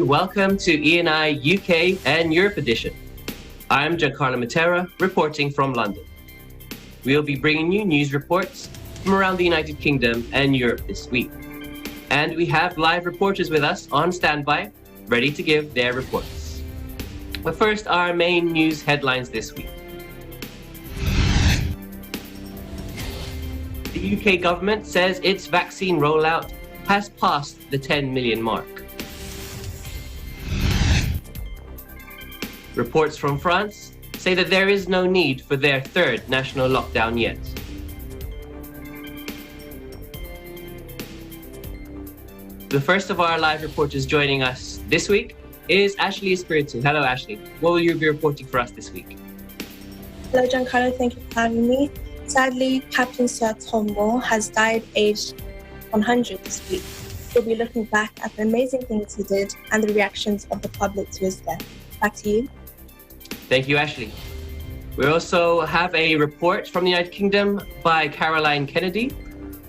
and welcome to E&I UK and Europe edition. I'm Giancarlo Matera, reporting from London. We'll be bringing you news reports from around the United Kingdom and Europe this week. And we have live reporters with us on standby, ready to give their reports. But first, our main news headlines this week. The UK government says its vaccine rollout has passed the 10 million mark. Reports from France say that there is no need for their third national lockdown yet. The first of our live reporters joining us this week is Ashley Espiritu. Hello, Ashley. What will you be reporting for us this week? Hello, Giancarlo. Thank you for having me. Sadly, Captain Sir Tombo has died aged 100 this week. We'll be looking back at the amazing things he did and the reactions of the public to his death. Back to you. Thank you, Ashley. We also have a report from the United Kingdom by Caroline Kennedy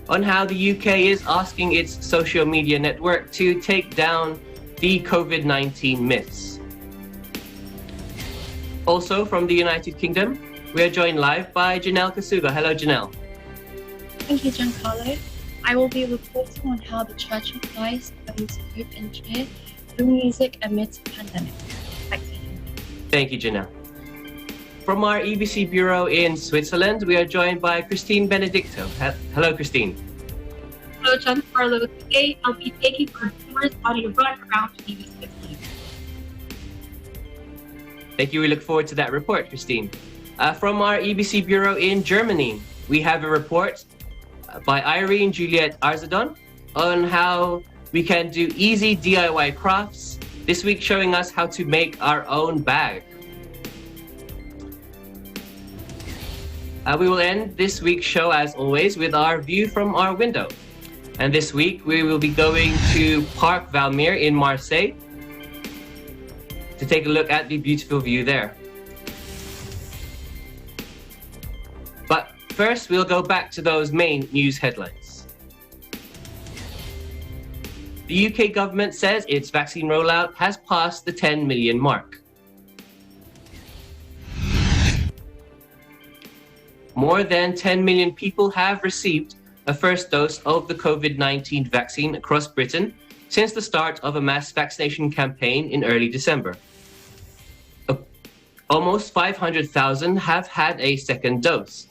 on how the UK is asking its social media network to take down the COVID-19 myths. Also from the United Kingdom, we are joined live by Janelle Kasuga. Hello, Janelle. Thank you, Giancarlo. I will be reporting on how the Church of Christ brings hope and cheer through music amidst the pandemic. Back to you. Thank you, Janelle. From our EBC bureau in Switzerland, we are joined by Christine Benedicto. Hello, Christine. Hello, Giancarlo. Today, I'll be taking our viewers on a run around Geneva Switzerland. Thank you. We look forward to that report, Christine. From our EBC bureau in Germany, we have a report by Irene Juliette Arzadon on how we can do easy DIY crafts, this week showing us how to make our own bag. We will end this week's show, as always, with our view from our window. And this week, we will be going to Parc Valmire in Marseille to take a look at the beautiful view there. But first, we'll go back to those main news headlines. The UK government says its vaccine rollout has passed the 10 million mark. More than 10 million people have received a first dose of the COVID-19 vaccine across Britain since the start of a mass vaccination campaign in early December. Almost 500,000 have had a second dose.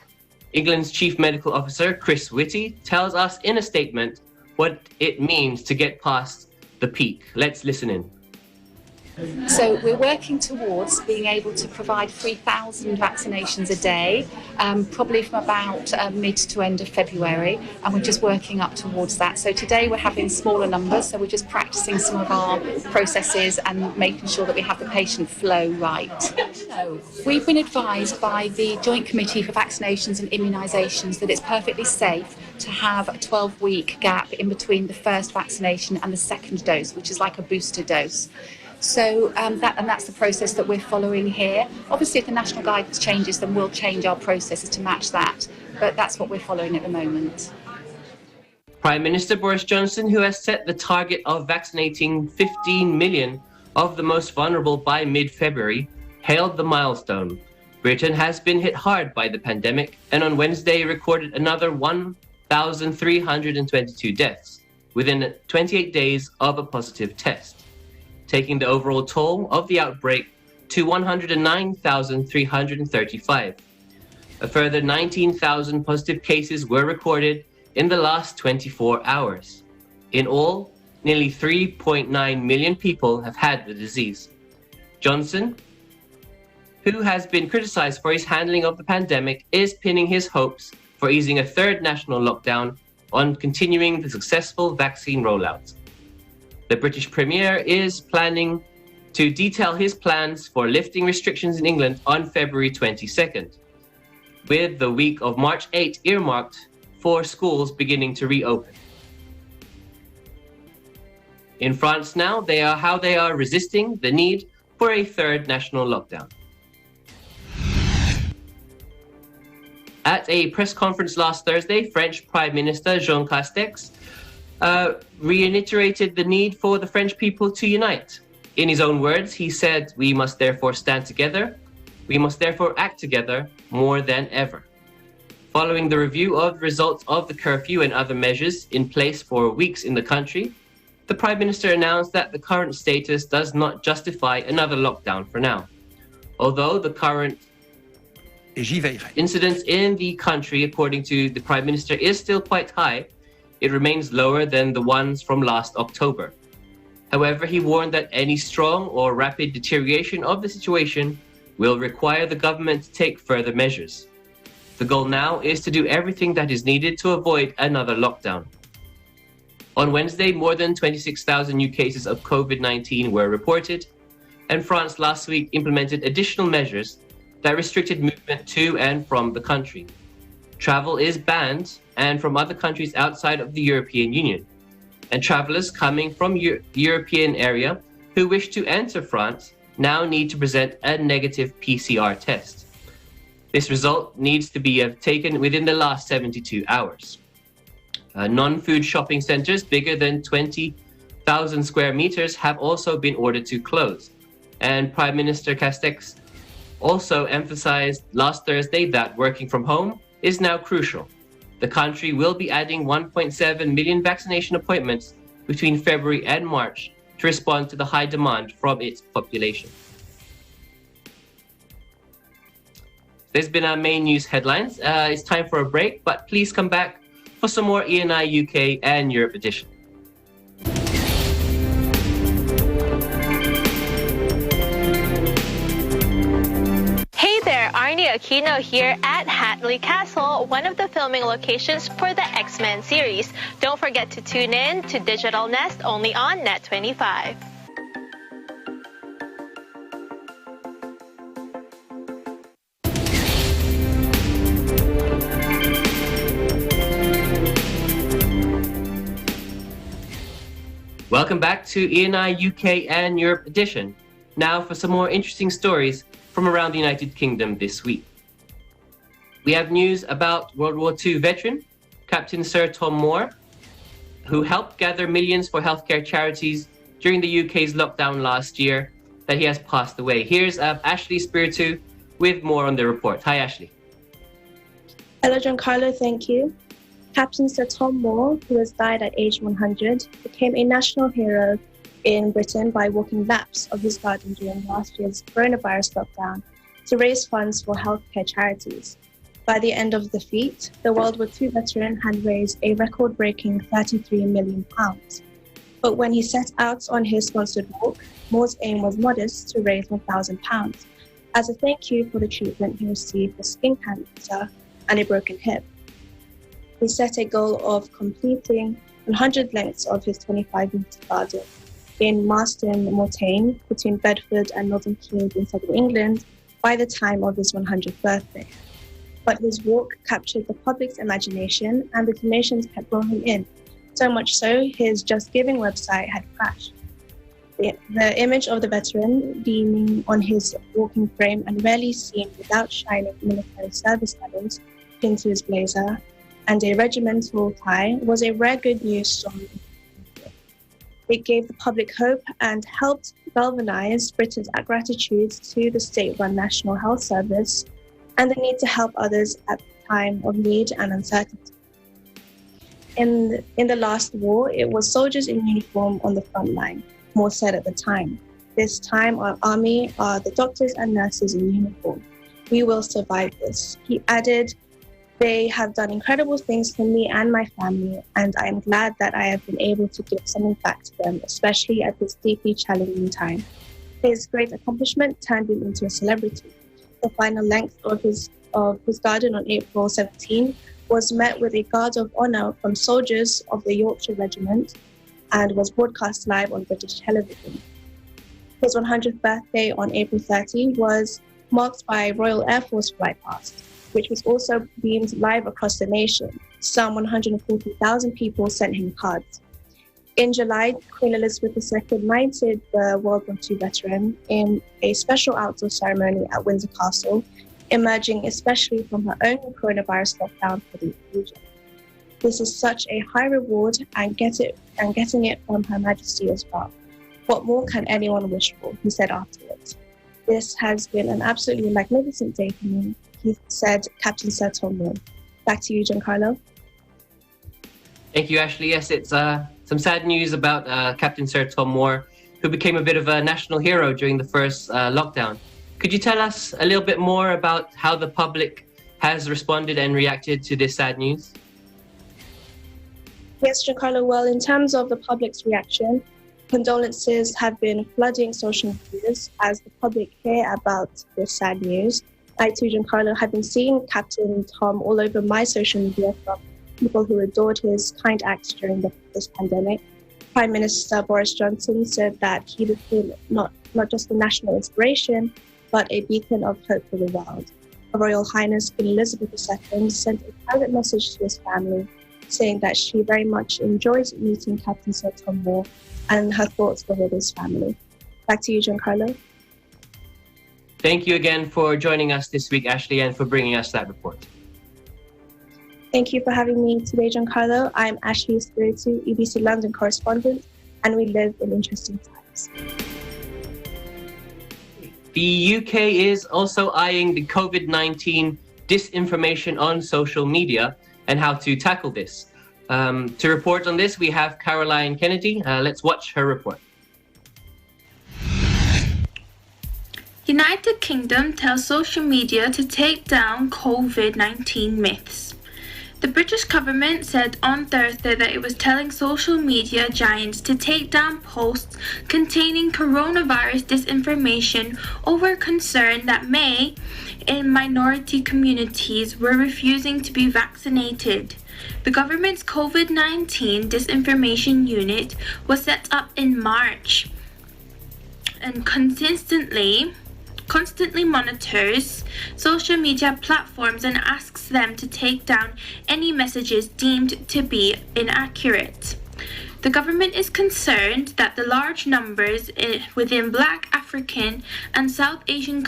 England's Chief Medical Officer, Chris Whitty, tells us in a statement what it means to get past the peak. Let's listen in. So we're working towards being able to provide 3,000 vaccinations a day, probably from about mid to end of February, and we're just working up towards that. So today we're having smaller numbers, so we're just practicing some of our processes and making sure that we have the patient flow right. So we've been advised by the Joint Committee for Vaccinations and Immunisations that it's perfectly safe to have a 12-week gap in between the first vaccination and the second dose, which is like a booster dose. So that's the process that we're following here. Obviously, if the national guidance changes, then we'll change our processes to match that. But that's what we're following at the moment. Prime Minister Boris Johnson, who has set the target of vaccinating 15 million of the most vulnerable by mid-February, hailed the milestone. Britain has been hit hard by the pandemic and on Wednesday recorded another 1,322 deaths within 28 days of a positive test, taking the overall toll of the outbreak to 109,335. A further 19,000 positive cases were recorded in the last 24 hours. In all, nearly 3.9 million people have had the disease. Johnson, who has been criticized for his handling of the pandemic, is pinning his hopes for easing a third national lockdown on continuing the successful vaccine rollout. The British Premier is planning to detail his plans for lifting restrictions in England on February 22nd, with the week of March 8 earmarked for schools beginning to reopen. In France now, they are resisting the need for a third national lockdown. At a press conference last Thursday, French Prime Minister Jean Castex reiterated the need for the French people to unite. In his own words, he said, "We must therefore stand together. We must therefore act together more than ever." Following the review of the results of the curfew and other measures in place for weeks in the country, the Prime Minister announced that the current status does not justify another lockdown for now. Although the current incidence in the country, according to the Prime Minister, is still quite high, it remains lower than the ones from last October. However, he warned that any strong or rapid deterioration of the situation will require the government to take further measures. The goal now is to do everything that is needed to avoid another lockdown. On Wednesday, more than 26,000 new cases of COVID-19 were reported, and France last week implemented additional measures that restricted movement to and from the country. Travel is banned and from other countries outside of the European Union, and travelers coming from the European area who wish to enter France now need to present a negative PCR test. This result needs to be taken within the last 72 hours. Non-food shopping centers bigger than 20,000 square meters have also been ordered to close. And Prime Minister Castex also emphasized last Thursday that working from home is now crucial. The country will be adding 1.7 million vaccination appointments between February and March to respond to the high demand from its population. There's been our main news headlines. It's time for a break, but please come back for some more ENI UK and Europe edition. Hey there, Arnie Aquino here at Hatley Castle, one of the filming locations for the X-Men series. Don't forget to tune in to Digital Nest only on Net25. Welcome back to ENI UK and Europe edition. Now for some more interesting stories from around the United Kingdom this week. We have news about World War II veteran, Captain Sir Tom Moore, who helped gather millions for healthcare charities during the UK's lockdown last year, that he has passed away. Here's Ashley Spiritu with more on the report. Hi, Ashley. Hello, Giancarlo, thank you. Captain Sir Tom Moore, who has died at age 100, became a national hero in Britain by walking laps of his garden during last year's coronavirus lockdown to raise funds for healthcare charities. By the end of the feat, the World War II veteran had raised a record-breaking £33 million. But when he set out on his sponsored walk, Moore's aim was modest, to raise £1,000 as a thank you for the treatment he received for skin cancer and a broken hip. He set a goal of completing 100 lengths of his 25-metre garden in Marston Montane between Bedford and Milton Keynes in southern England by the time of his 100th birthday. But his walk captured the public's imagination and the donations kept rolling in, so much so his Just Giving website had crashed. The image of the veteran leaning on his walking frame and rarely seen without shining military service medals pinned to his blazer and a regimental tie was a rare good news story. It gave the public hope and helped galvanise Britain's gratitude to the state-run National Health Service and the need to help others at the time of need and uncertainty. In the last war, it was soldiers in uniform on the front line, Moore said at the time. This time, our army are the doctors and nurses in uniform. We will survive this. He added, "They have done incredible things for me and my family, and I am glad that I have been able to give something back to them, especially at this deeply challenging time." His great accomplishment turned him into a celebrity. The final length of his garden on April 17 was met with a guard of honour from soldiers of the Yorkshire Regiment and was broadcast live on British television. His 100th birthday on April 30 was marked by a Royal Air Force flight past, which was also beamed live across the nation. Some 140,000 people sent him cards. In July, Queen Elizabeth II knighted the World War II veteran in a special outdoor ceremony at Windsor Castle, emerging especially from her own coronavirus lockdown for the occasion. This is such a high reward and getting it from Her Majesty as well. What more can anyone wish for, he said afterwards. This has been an absolutely magnificent day for me, he said Captain Sir Tom Moore. Back to you, Giancarlo. Thank you, Ashley. Yes, it's some sad news about Captain Sir Tom Moore, who became a bit of a national hero during the first lockdown. Could you tell us a little bit more about how the public has responded and reacted to this sad news? Yes, Giancarlo, well, in terms of the public's reaction, condolences have been flooding social medias as the public hear about this sad news. I too, Giancarlo, have been seeing Captain Tom all over my social media from people who adored his kind acts during this pandemic. Prime Minister Boris Johnson said that he became not just a national inspiration, but a beacon of hope for the world. Her Royal Highness Queen Elizabeth II sent a private message to his family, saying that she very much enjoyed meeting Captain Sir Tom Moore and her thoughts were with his family. Back to you, Giancarlo. Thank you again for joining us this week, Ashley, and for bringing us that report. Thank you for having me today, Giancarlo. I'm Ashley Espiritu, EBC London correspondent, and we live in interesting times. The UK is also eyeing the COVID-19 disinformation on social media and how to tackle this. To report on this, we have Caroline Kennedy. Let's watch her report. United Kingdom tells social media to take down COVID-19 myths. The British government said on Thursday that it was telling social media giants to take down posts containing coronavirus disinformation over concern that many in minority communities were refusing to be vaccinated. The government's COVID-19 disinformation unit was set up in March and constantly monitors social media platforms and asks them to take down any messages deemed to be inaccurate. The government is concerned that the large numbers within Black, African, and South Asian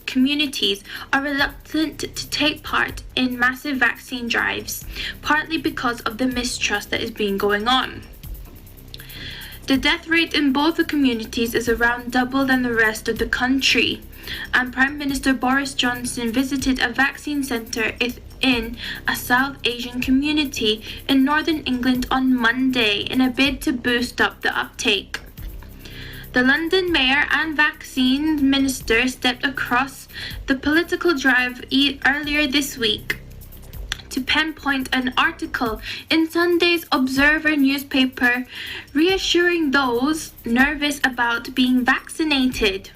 communities are reluctant to take part in massive vaccine drives, partly because of the mistrust that is being going on. The death rate in both the communities is around double than the rest of the country, and Prime Minister Boris Johnson visited a vaccine centre in a South Asian community in northern England on Monday in a bid to boost up the uptake. The London mayor and vaccine minister stepped across the political drive earlier this week to pinpoint an article in Sunday's Observer newspaper reassuring those nervous about being vaccinated.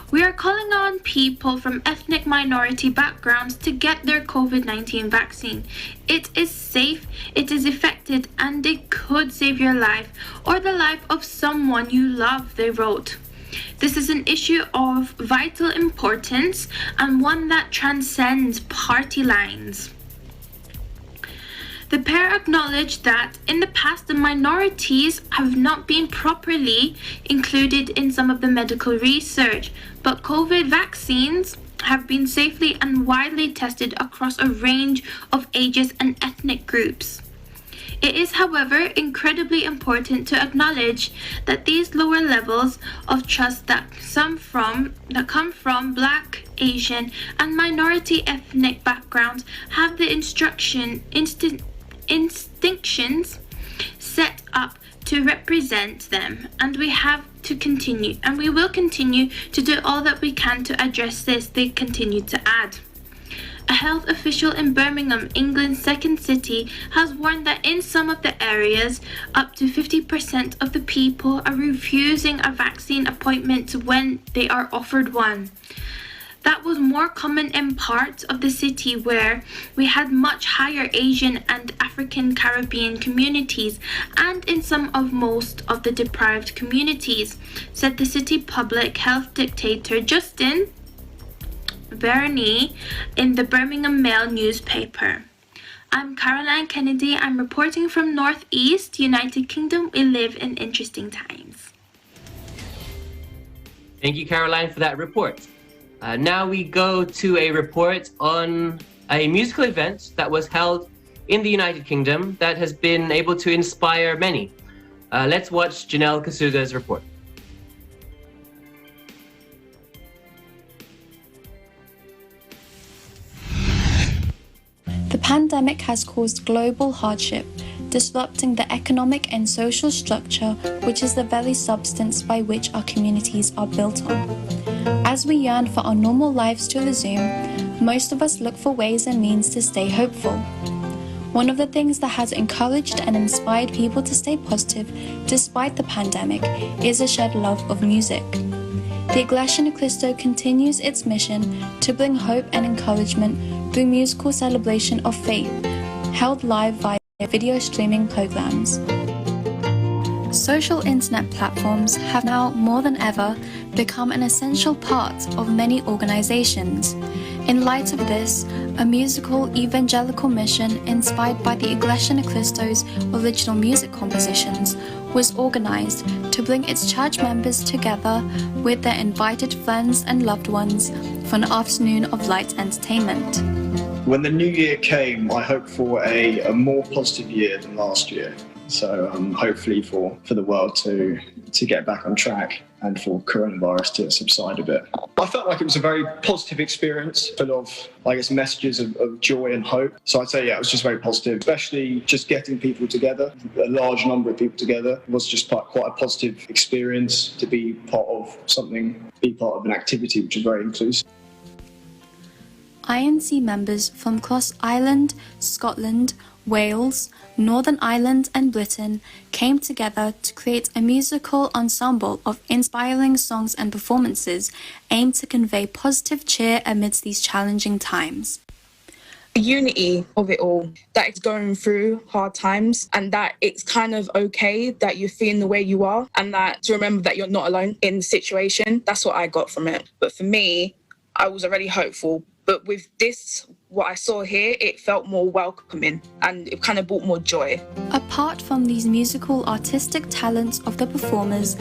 We are calling on people from ethnic minority backgrounds to get their COVID-19 vaccine. It is safe, it is effective, and it could save your life or the life of someone you love, they wrote. This is an issue of vital importance and one that transcends party lines. The pair acknowledged that in the past the minorities have not been properly included in some of the medical research, but COVID vaccines have been safely and widely tested across a range of ages and ethnic groups. It is, however, incredibly important to acknowledge that these lower levels of trust that come from Black, Asian, and minority ethnic backgrounds have the instinctions set up to represent them, and we will continue to do all that we can to address this, they continued to add. A health official in Birmingham, England's second city, has warned that in some of the areas, up to 50% of the people are refusing a vaccine appointment when they are offered one. That was more common in parts of the city where we had much higher Asian and African Caribbean communities and in most of the deprived communities, said the city public health dictator Justin Berney in the Birmingham Mail newspaper. I'm Caroline Kennedy. I'm reporting from Northeast, United Kingdom. We live in interesting times. Thank you, Caroline, for that report. Now we go to a report on a musical event that was held in the United Kingdom that has been able to inspire many. Let's watch Janelle Kasuga's report. The pandemic has caused global hardship, disrupting the economic and social structure, which is the very substance by which our communities are built on. As we yearn for our normal lives to resume, most of us look for ways and means to stay hopeful. One of the things that has encouraged and inspired people to stay positive despite the pandemic is a shared love of music. The Iglesia Ni Cristo continues its mission to bring hope and encouragement through musical celebration of faith, held live via video streaming programs. Social internet platforms have now more than ever become an essential part of many organizations. In light of this, a musical evangelical mission inspired by the Iglesia Ni Cristo's original music compositions was organized to bring its church members together with their invited friends and loved ones for an afternoon of light entertainment. When the new year came, I hoped for a more positive year than last year. So hopefully for the world to get back on track and for coronavirus to subside a bit. I felt like it was a very positive experience, full of, I guess, messages of joy and hope. So I'd say, yeah, it was just very positive, especially just getting people together, a large number of people together. It was just quite a positive experience to be part of something, be part of an activity which is very inclusive. INC members from across Ireland, Scotland, Wales, Northern Ireland and Britain came together to create a musical ensemble of inspiring songs and performances aimed to convey positive cheer amidst these challenging times. The unity of it all, that it's going through hard times and that it's kind of okay that you're feeling the way you are and that to remember that you're not alone in the situation. That's what I got from it. But for me, I was already hopeful. But with this, what I saw here, it felt more welcoming and it kind of brought more joy. Apart from these musical artistic talents of the performers,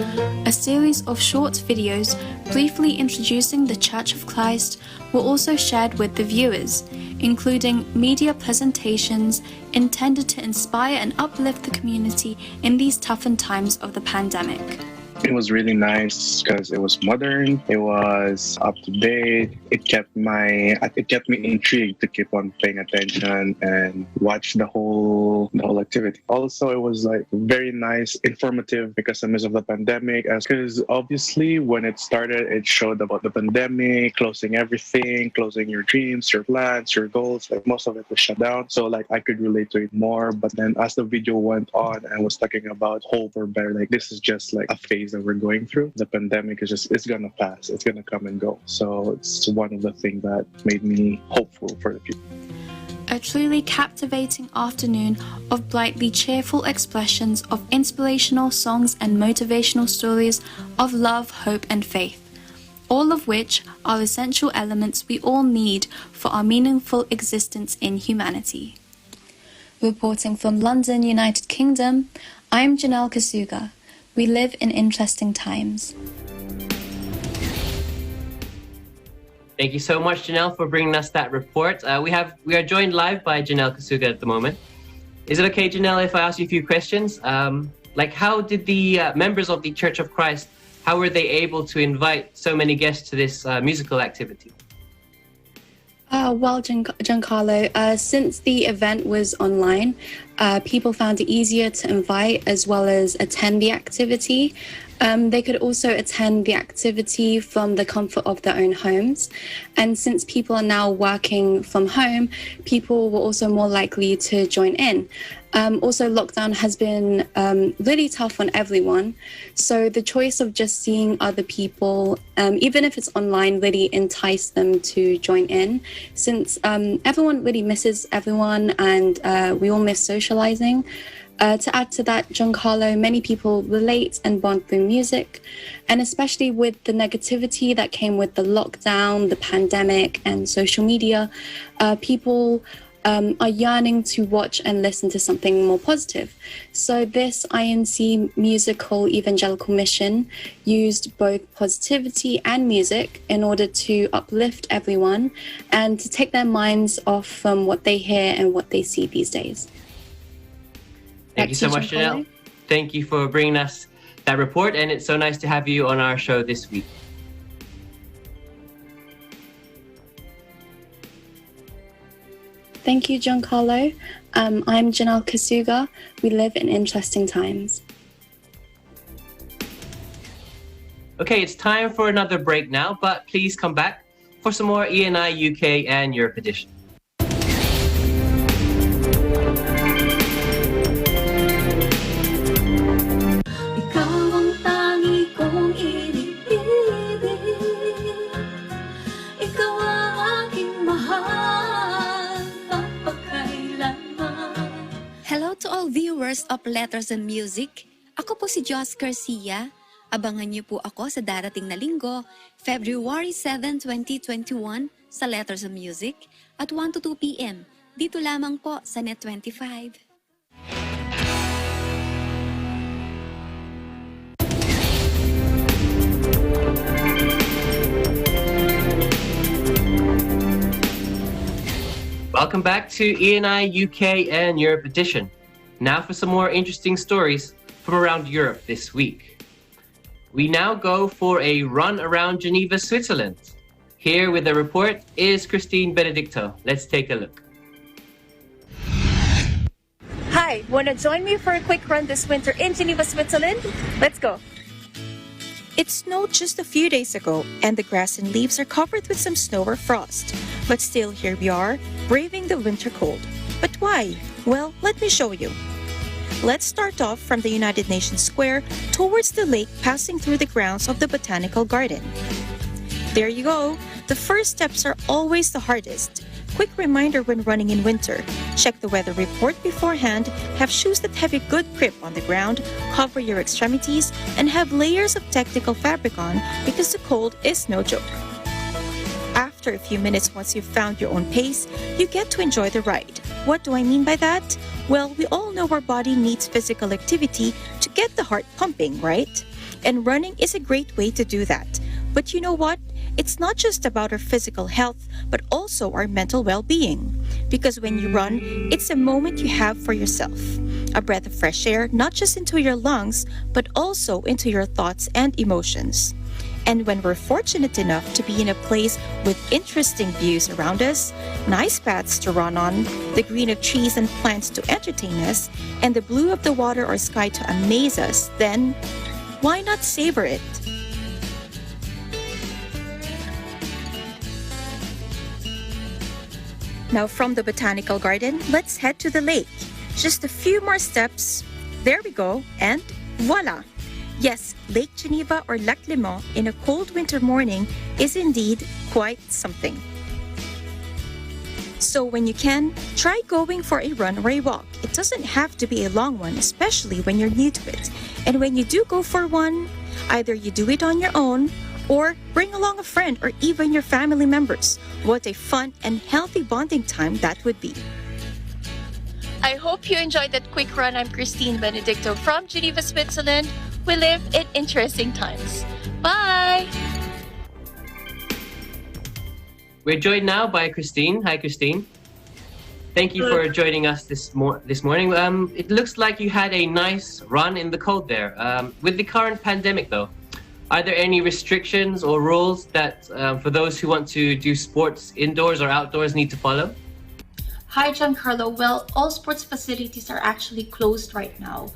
a series of short videos briefly introducing the Church of Christ were also shared with the viewers, including media presentations intended to inspire and uplift the community in these toughened times of the pandemic. It was really nice because it was modern, it was up to date, it kept me intrigued to keep on paying attention and watch the whole activity. Also, it was like very nice, informative because of the pandemic, because obviously when it started, it showed about the pandemic, closing everything, closing your dreams, your plans, your goals, like most of it was shut down. So like I could relate to it more, but then as the video went on and was talking about hope or better, like this is just like a phase that we're going through. The pandemic is it's gonna pass, it's gonna come and go. So it's one of the things that made me hopeful for the future. A truly captivating afternoon of brightly cheerful expressions of inspirational songs and motivational stories of love, hope and faith, all of which are essential elements we all need for our meaningful existence in humanity. Reporting from London, United Kingdom, I'm Janelle Kasuga. We live in interesting times. Thank you so much, Janelle, for bringing us that report. We are joined live by Janelle Kasuga at the moment. Is it okay, Janelle, if I ask you a few questions? Like how did the members of the Church of Christ, how were they able to invite so many guests to this musical activity? Well, Giancarlo, since the event was online, people found it easier to invite as well as attend the activity. They could also attend the activity from the comfort of their own homes. And since people are now working from home, people were also more likely to join in. Also, lockdown has been really tough on everyone. So the choice of just seeing other people, even if it's online, really enticed them to join in, since everyone really misses everyone and we all miss socializing. To add to that, Giancarlo, many people relate and bond through music, and especially with the negativity that came with the lockdown, the pandemic, and social media, people are yearning to watch and listen to something more positive. So this INC musical evangelical mission used both positivity and music in order to uplift everyone and to take their minds off from what they hear and what they see these days. Thank you so much, Janelle. Thank you for bringing us that report, and it's so nice to have you on our show this week. Thank you, Giancarlo. I'm Janelle Kasuga. We live in interesting times. Okay, it's time for another break now, but please come back for some more E&I UK and Europe edition. Hello to all viewers of Letters and Music. Ako po si Joss Garcia. Abangan niyo po ako sa darating na linggo, February 7, 2021 sa Letters and Music at 1 to 2 p.m. Dito lamang po sa Net25. Welcome back to E&I UK and Europe edition. Now for some more interesting stories from around Europe this week. We now go for a run around Geneva, Switzerland. Here with the report is Christine Benedicto. Let's take a look. Hi, wanna join me for a quick run this winter in Geneva, Switzerland? Let's go. It snowed just a few days ago, and the grass and leaves are covered with some snow or frost. But still, here we are, braving the winter cold. But why? Well, let me show you. Let's start off from the United Nations Square towards the lake, passing through the grounds of the Botanical Garden. There you go. The first steps are always the hardest. Quick reminder when running in winter. Check the weather report beforehand, have shoes that have a good grip on the ground, cover your extremities, and have layers of technical fabric on because the cold is no joke. After a few minutes, once you've found your own pace, you get to enjoy the ride. What do I mean by that? Well, we all know our body needs physical activity to get the heart pumping, right? And running is a great way to do that. But you know what? It's not just about our physical health, but also our mental well-being. Because when you run, it's a moment you have for yourself. A breath of fresh air, not just into your lungs, but also into your thoughts and emotions. And when we're fortunate enough to be in a place with interesting views around us, nice paths to run on, the green of trees and plants to entertain us, and the blue of the water or sky to amaze us, then why not savor it? Now from the Botanical Garden, let's head to the lake. Just a few more steps. There we go, and voila! Yes, Lake Geneva or Lac Léman in a cold winter morning is indeed quite something. So when you can, try going for a run or a walk. It doesn't have to be a long one, especially when you're new to it. And when you do go for one, either you do it on your own or bring along a friend or even your family members. What a fun and healthy bonding time that would be. I hope you enjoyed that quick run. I'm Christine Benedicto from Geneva, Switzerland. We live in interesting times. Bye! We're joined now by Christine. Hi, Christine. Thank you for joining us this morning. It looks like you had a nice run in the cold there. With the current pandemic, though, are there any restrictions or rules that for those who want to do sports indoors or outdoors need to follow? Hi, Giancarlo. Well, all sports facilities are actually closed right now.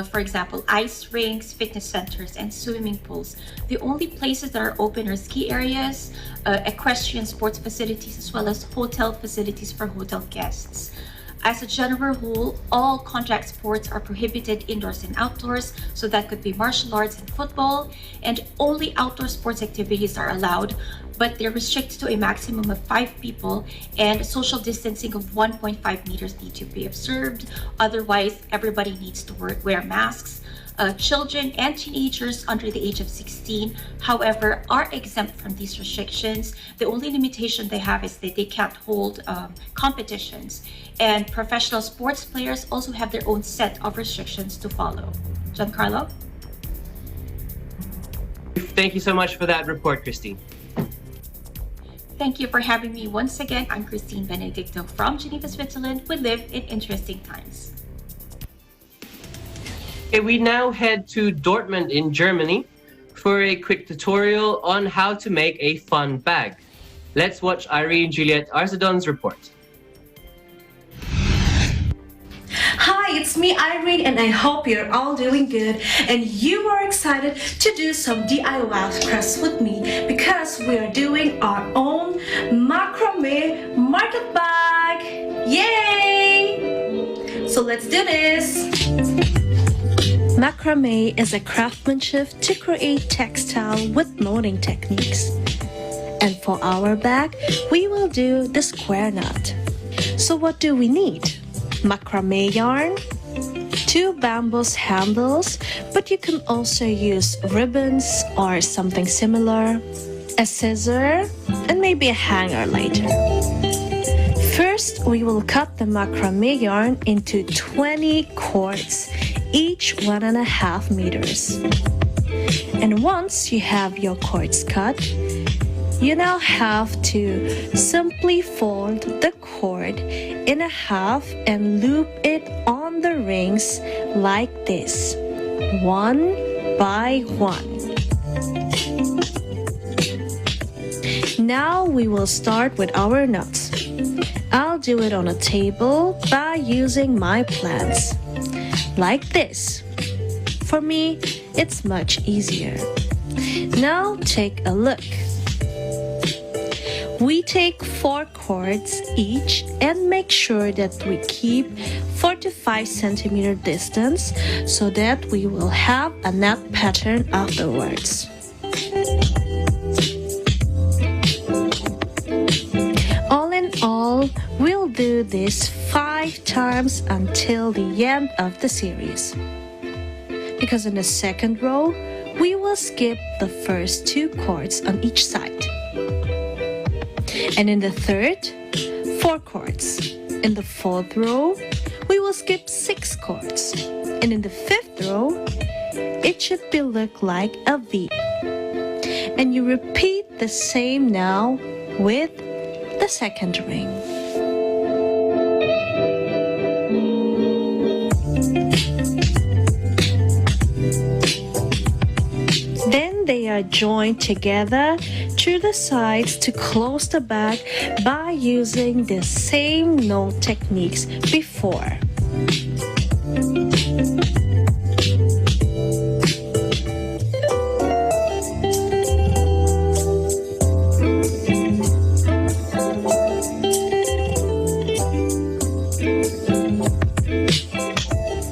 For example, ice rinks, fitness centers, and swimming pools. The only places that are open are ski areas, equestrian sports facilities, as well as hotel facilities for hotel guests. As a general rule, all contact sports are prohibited indoors and outdoors, so that could be martial arts and football, and only outdoor sports activities are allowed, but they're restricted to a maximum of 5 people, and social distancing of 1.5 meters need to be observed. Otherwise, everybody needs to wear masks. Children and teenagers under the age of 16, however, are exempt from these restrictions. The only limitation they have is that they can't hold competitions. And professional sports players also have their own set of restrictions to follow. Giancarlo? Thank you so much for that report, Christine. Thank you for having me once again. I'm Christine Benedicto from Geneva, Switzerland. We live in interesting times. Okay, we now head to Dortmund in Germany for a quick tutorial on how to make a fun bag. Let's watch Irene Juliet Arsadon's report. Hi, it's me Irene and I hope you're all doing good and you are excited to do some DIY crafts with me because we are doing our own Macrame Market Bag! Yay! So let's do this! Macrame is a craftsmanship to create textile with molding techniques. And for our bag, we will do the square knot. So what do we need? Macrame yarn, 2 bamboo handles, but you can also use ribbons or something similar, a scissor, and maybe a hanger later. First, we will cut the macrame yarn into 20 cords, each 1.5 meters. And once you have your cords cut, you now have to simply fold the cord in half and loop it on the rings like this, one by one. Now we will start with our knots. I'll do it on a table by using my plants, like this. For me, it's much easier. Now take a look. We take 4 cords each and make sure that we keep 4 to 5 centimeter distance so that we will have a knot pattern afterwards. All in all, we'll do this 5 times until the end of the series. Because in the second row, we will skip the first 2 cords on each side. And in the third, 4 cords. In the fourth row, we will skip 6 cords. And in the fifth row, it should look like a V. And you repeat the same now with the second ring. Then they are joined together through the sides to close the bag by using the same knot techniques before.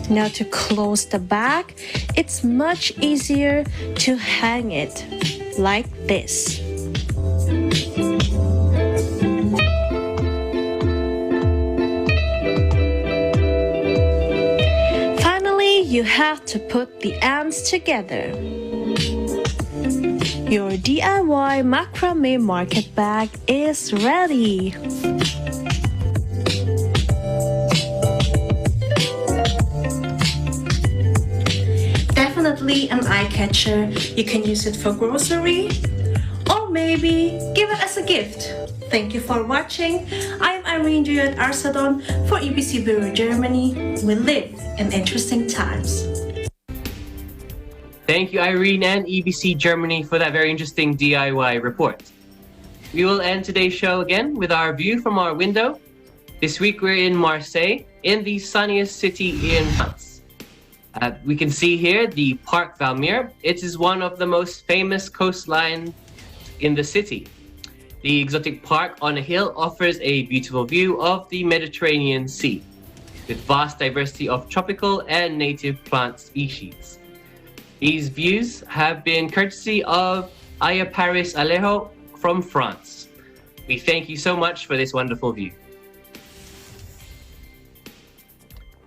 Now to close the bag, it's much easier to hang it like this. Finally, you have to put the ends together. Your DIY Macrame Market Bag is ready. Definitely an eye-catcher. You can use it for grocery or maybe give it as a gift. Thank you for watching. I'm Irene Juliet Arsadon for EBC Bureau Germany. We live in interesting times. Thank you, Irene and EBC Germany, for that very interesting DIY report. We will end today's show again with our view from our window. This week we're in Marseille, in the sunniest city in France. We can see here the Parc Valmire. It is one of the most famous coastlines in the city. The exotic park on a hill offers a beautiful view of the Mediterranean Sea, with vast diversity of tropical and native plant species. These views have been courtesy of Aya Paris Alejo from France. We thank you so much for this wonderful view.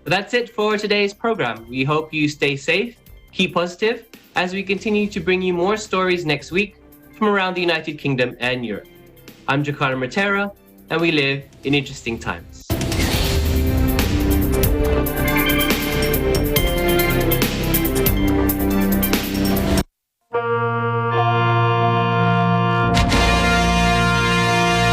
But that's it for today's program. We hope you stay safe, keep positive, as we continue to bring you more stories next week from around the United Kingdom and Europe. I'm Giancarlo Matera, and we live in interesting times.